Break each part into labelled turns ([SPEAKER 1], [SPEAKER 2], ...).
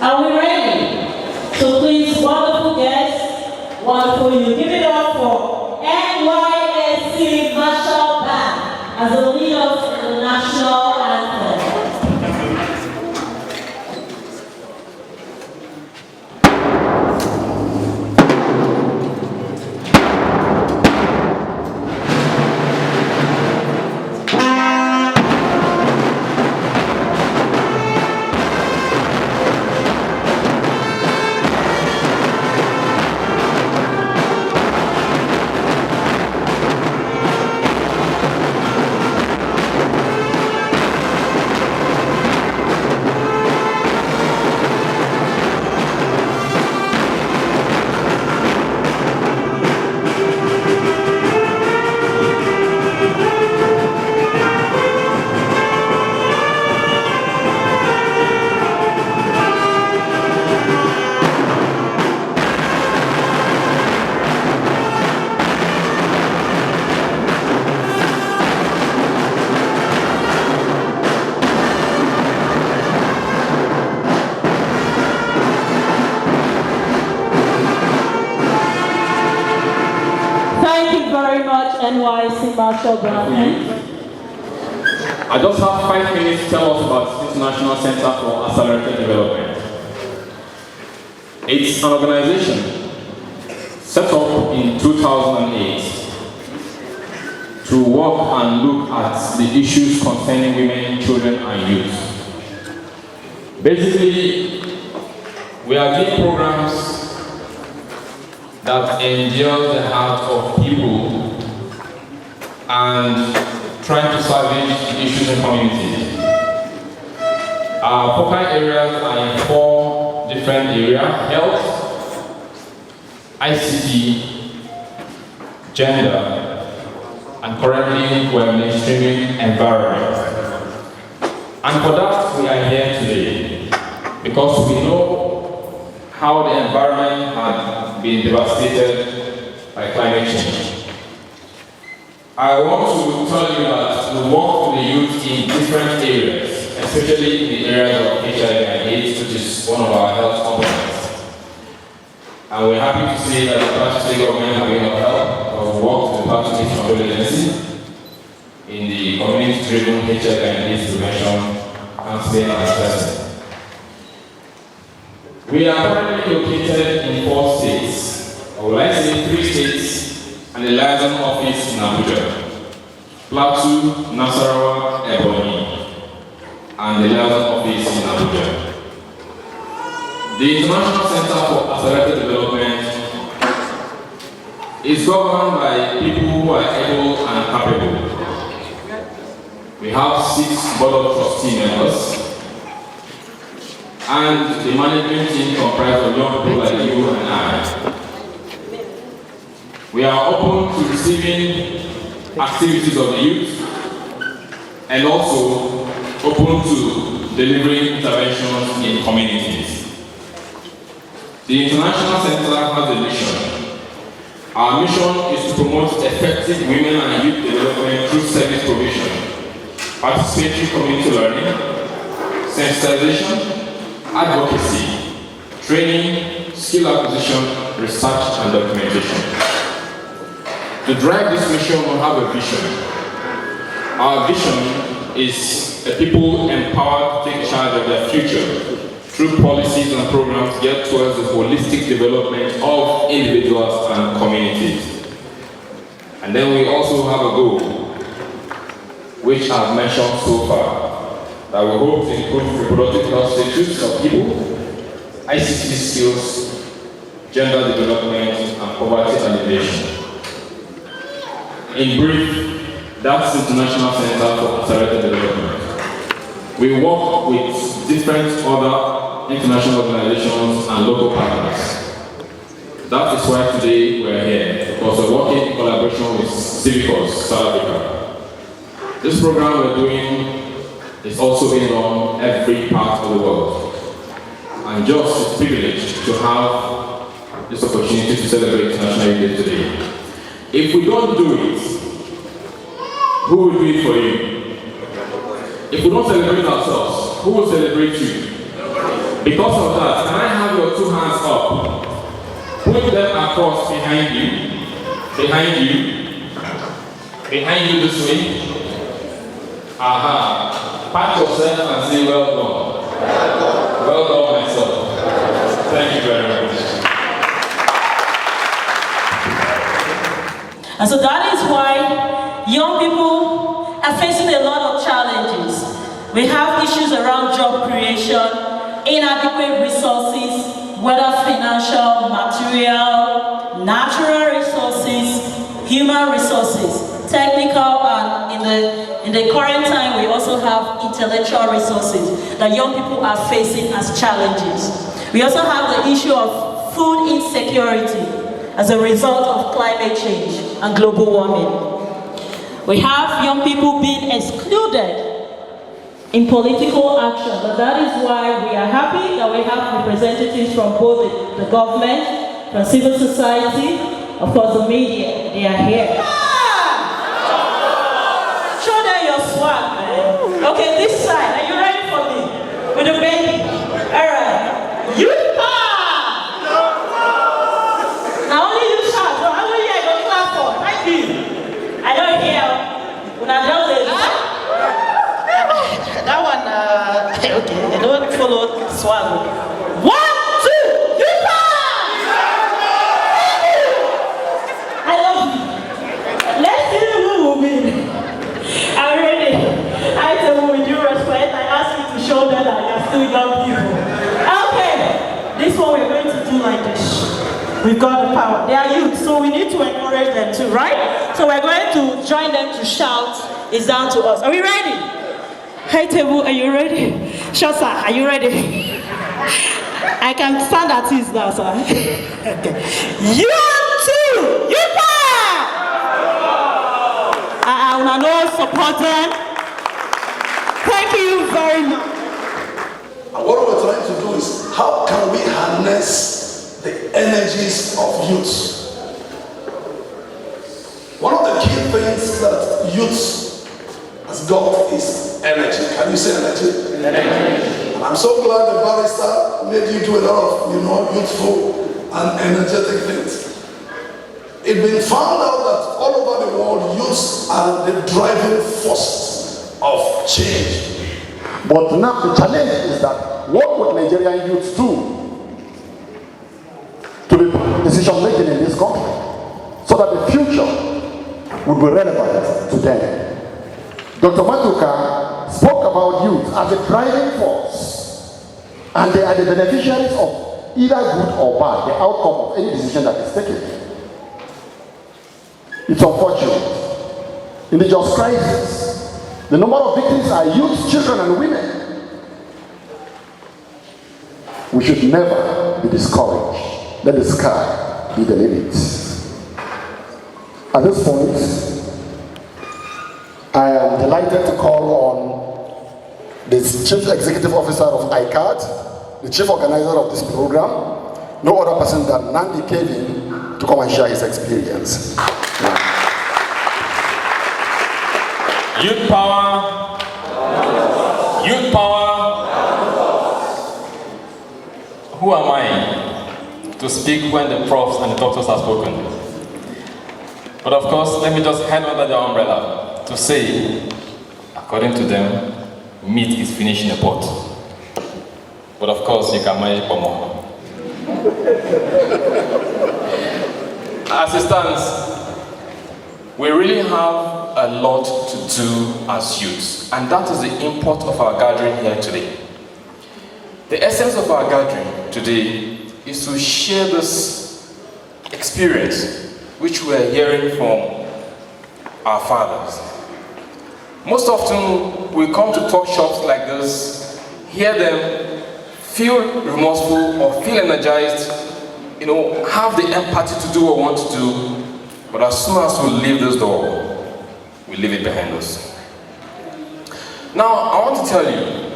[SPEAKER 1] Are we ready? So please, wonderful guests, wonderful you. Give it up for NYSC Marshall Band as the leaders in the national anthem. NYSC Marshall Band.
[SPEAKER 2] I just have 5 minutes to tell us about the International Center for Accelerated Development. It's an organization set up in 2008 to work and look at the issues concerning women, children, and youth. Basically, we are doing programs that endure the heart of people and trying to salvage the issues in communities. Our focal areas are in 4 different areas: health, ICT, gender, and currently we're mainstreaming environment. And for that we are here today because we know how the environment has been devastated by climate change. I want to tell you that we work with the youth in different areas, especially in the areas of HIV and AIDS, which is one of our health components. And we're happy to say that the Plateau State government have been of help. We've worked with the Plateau State Control Agency in the community-driven HIV and AIDS prevention, counseling, and testing. We are currently located in 4 states, or would I say 3 states, and the liaison office in Abuja, Plateau, Nasarawa, Ebonyi, and the liaison office in Abuja. The International Center for Accelerated Development is governed by people who are able and capable. We have 6 board of trustee members, and the management team comprised of young people like you and I. We are open to receiving activities of the youth and also open to delivering interventions in communities. The International Center has a mission. Our mission is to promote effective women and youth development through service provision, participatory community learning, sensitization, advocacy, training, skill acquisition, research, and documentation. To drive this mission, we have a vision. Our vision is a people empowered to take charge of their future through policies and programs geared towards the holistic development of individuals and communities. And then we also have a goal, which I've mentioned so far, that we hope to improve reproductive health status of people, ICT skills, gender development, and poverty alleviation. In brief, that's the International Center for Accelerated Development. We work with different other international organizations and local partners. That is why today we're here, because we're working in collaboration with Civicus, South Africa. This program we're doing is also being done every part of the world. And just a privilege to have this opportunity to celebrate International Youth Day today. If we don't do it, who will do it for you? If we don't celebrate ourselves, who will celebrate you? Because of that, can I have your two hands up? Put them across behind you, behind you, behind you this way. Aha. Pat yourself and say, well done. Well done, myself. Thank you very much.
[SPEAKER 1] And so that is why young people are facing a lot of challenges. We have issues around job creation, inadequate resources, whether financial, material, natural resources, human resources, technical, and in the current time we also have intellectual resources that young people are facing as challenges. We also have the issue of food insecurity as a result of climate change and global warming. We have young people being excluded in political action, but that is why we are happy that we have representatives from both the government, from civil society, of course the media, they are here. Show them your swag, man. Okay, this side, are you ready for me? With the baby? All right. You now only you shout, so how many I go clap for? Thank you. I don't hear. When I don't say that one, okay, I don't follow swag. 1, 2, you I love you. Let's see who will win. I'm ready. I tell you with due respect, I ask you to show them that you're still young people. Okay, this one we're going to do like this. We've got the power. They are youth, so we need to encourage them too, right? So we're going to join them to shout. It's down to us. Are we ready? Hey Table, are you ready? Shasa, are you ready? I can stand at ease now, sir. Okay. You too! You I will not support them. Thank you very much.
[SPEAKER 3] And what we're trying to do is, how can we harness the energies of youth? One of the key things that youth has got is energy. Can you say energy? Energy. And I'm so glad the barrister made you do a lot of, youthful and energetic things. It's been found out that all over the world, youths are the driving force of change.
[SPEAKER 4] But now the challenge is that what would Nigerian youths do to be decision making in this country so that the future would be relevant to them? Dr. Matuka spoke about youth as a driving force, and they are the beneficiaries of either good or bad, the outcome of any decision that is taken. It's unfortunate. In the just crisis, the number of victims are youth, children, and women. We should never be discouraged. Let the sky be the limit. At this point, I am delighted to call on the Chief Executive Officer of ICAD, the Chief Organizer of this program, no other person than Nandi Kevin, to come and share his experience.
[SPEAKER 2] Youth power. Youth power. Who am I to speak when the profs and the doctors have spoken? But of course, let me just hand under the umbrella to say, according to them, meat is finished in a pot. But of course, you can manage for more. As it stands, we really have a lot to do as youths, and that is the import of our gathering here today. The essence of our gathering today is to share this experience which we are hearing from our fathers. Most often we come to talk shops like this, hear them, feel remorseful or feel energized, have the empathy to do what we want to do, but as soon as we leave this door, we leave it behind us. Now, I want to tell you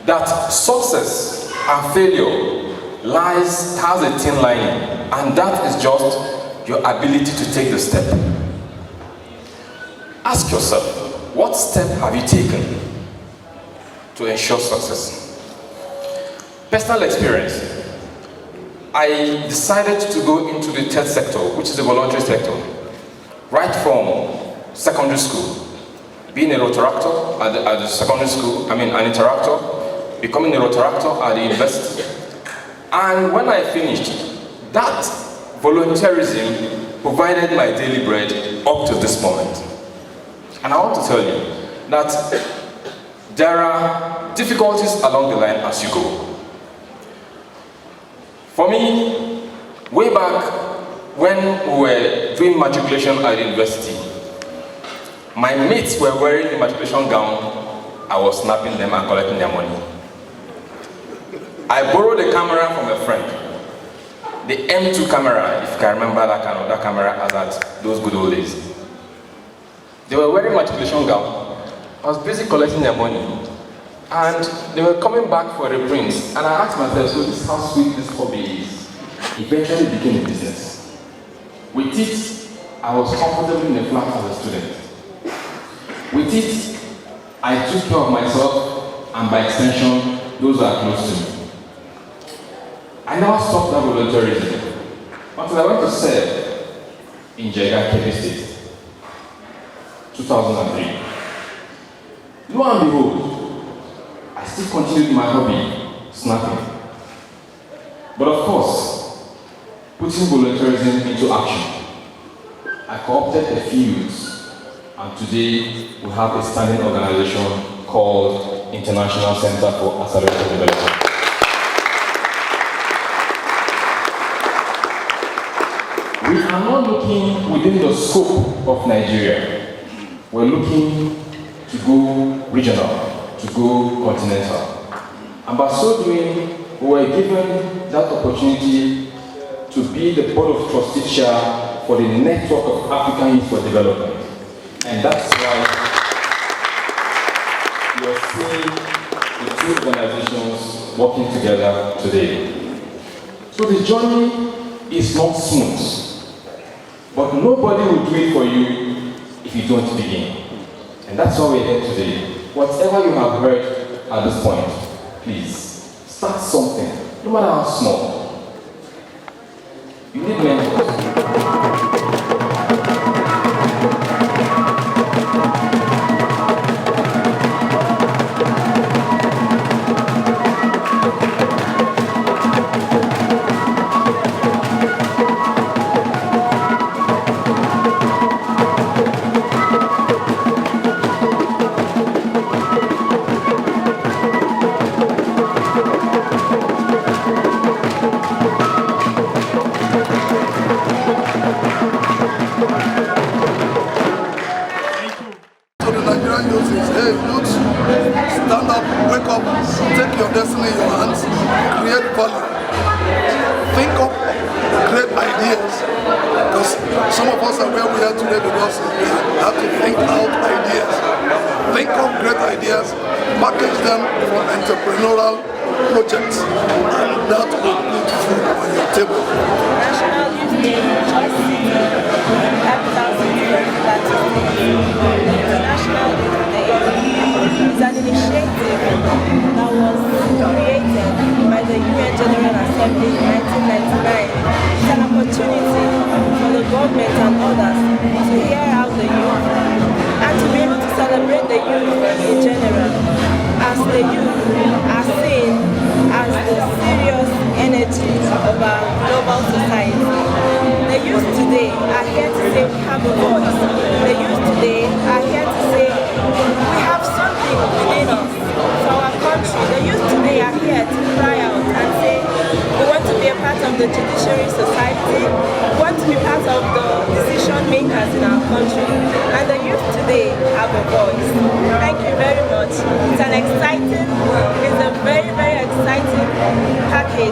[SPEAKER 2] that success and failure has a thin line, and that is just your ability to take the step. Ask yourself, what step have you taken to ensure success? Personal experience. I decided to go into the third sector, which is the voluntary sector, right from secondary school. Being a rotaractor at the secondary school, an interactor, becoming a rotaractor at the university. And when I finished, that volunteerism provided my daily bread up to this moment. And I want to tell you that there are difficulties along the line as you go. For me, way back when we were doing matriculation at the university, my mates were wearing the matriculation gown, I was snapping them and collecting their money. I borrowed a camera from a friend, the M2 camera, if you can remember that camera as at those good old days. They were wearing matriculation gown. I was busy collecting their money. And they were coming back for reprints. And I asked myself, so this is how sweet this hobby is. Eventually became a business. With it, I was comfortable in the flat as a student. With it, I took care of myself, and by extension, those who are close to me. I never stopped that volunteerism until I went to serve in Jega, Kebbi State, 2003. Lo and behold, I still continued my hobby, snapping. But of course, putting volunteerism into action, I co-opted a few youths, and today we have a standing organization called International Center for Accelerated Development. We are not looking within the scope of Nigeria. We're looking to go regional, to go continental. And by so doing, we were given that opportunity to be the Board of Trustees Chair for the Network of African Youth for Development. And that's why we are seeing the two organizations working together today. So the journey is not smooth, but nobody will do it for you if you don't begin. And that's why we're here today. Whatever you have heard at this point, please start something, no matter how small. You need mentors.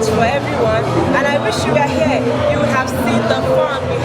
[SPEAKER 5] For everyone, and I wish you were here. You would have seen the fun we